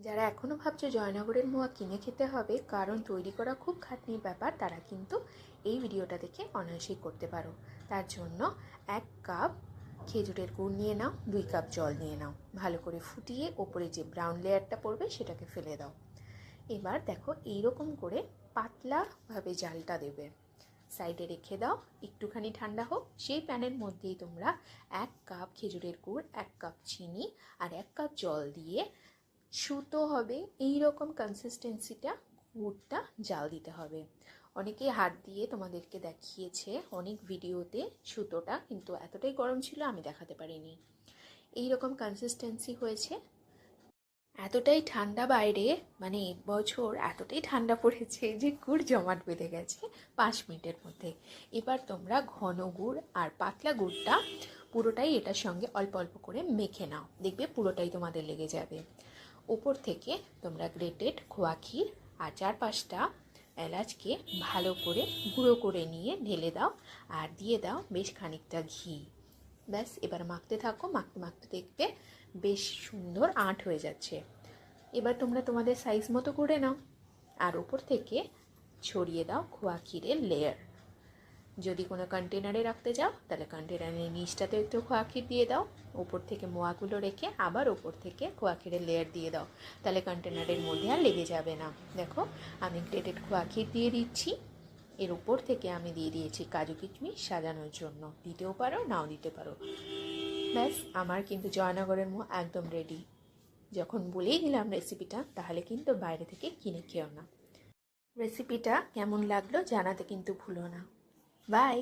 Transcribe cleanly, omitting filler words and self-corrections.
যারা এখনও ভাবছো জয়নগরের মোয়া কিনে খেতে হবে কারণ তৈরি করা খুব খাটনির ব্যাপার, তারা কিন্তু এই ভিডিওটা দেখে অনায়াসেই করতে পারো। তার জন্য 1 কাপ খেজুরের গুড় নিয়ে নাও, 2 কাপ জল নিয়ে নাও, ভালো করে ফুটিয়ে ওপরে যে ব্রাউন লেয়ারটা পড়বে সেটাকে ফেলে দাও। এবার দেখো এইরকম করে পাতলাভাবে জালটা দেবে, সাইডে রেখে দাও, একটুখানি ঠান্ডা হোক। সেই প্যানের মধ্যেই তোমরা 1 কাপ খেজুরের গুড়, 1 কাপ চিনি আর 1 কাপ জল দিয়ে সুতো হবে এই রকম কনসিস্টেন্সিটা গুড়টা জাল দিতে হবে। অনেকেই হাত দিয়ে তোমাদেরকে দেখিয়েছে অনেক ভিডিওতে সুতোটা, কিন্তু এতটাই গরম ছিল আমি দেখাতে পারিনি। এই রকম কনসিস্টেন্সি হয়েছে। এতটাই ঠান্ডা বাইরে, মানে এবছর এতটাই ঠান্ডা পড়েছে যে গুড় জমাট বেঁধে গেছে 5 মিনিটের মধ্যে। এবার তোমরা ঘন গুড় আর পাতলা গুড়টা পুরোটাই এটার সঙ্গে অল্প অল্প করে মেখে নাও, দেখবে পুরোটাই তোমাদের লেগে যাবে। উপর থেকে তোমরা গ্রেটেড খোয়া ক্ষীর আর 4-5টা এলাচকে ভালো করে গুঁড়ো করে নিয়ে ঢেলে দাও আর দিয়ে দাও বেশ খানিকটা ঘি। ব্যাস, এবার মাখতে থাকো, মাখতে মাখতে দেখবে বেশ সুন্দর আঁট হয়ে যাচ্ছে। এবার তোমরা তোমাদের সাইজ মতো করে নাও আর উপর থেকে ছড়িয়ে দাও খোয়া ক্ষীরের লেয়ার। যদি কোনো কন্টেনারে রাখতে যাও তাহলে কন্টেনারের নিচটাতে একটু খোয়া ক্ষীর দিয়ে দাও, উপর থেকে মোয়াগুলো রেখে আবার উপর থেকে খোয়া ক্ষীরের লেয়ার দিয়ে দাও, তাহলে কন্টেনারের মধ্যে আর লেগে যাবে না। দেখো আমি গ্রেটেড খোয়া ক্ষীর দিয়ে দিচ্ছি, এর উপর থেকে আমি দিয়ে দিয়েছি কাজু কিশমিশ সাজানোর জন্য, দিতেও পারো নাও দিতে পারো। ব্যাস, আমার কিন্তু জয়নগরের মোয়া একদম রেডি। যখন বলেই দিলাম রেসিপিটা, তাহলে কিন্তু বাইরে থেকে কিনে খেও না। রেসিপিটা কেমন লাগলো জানাতে কিন্তু ভুলো না। বাই।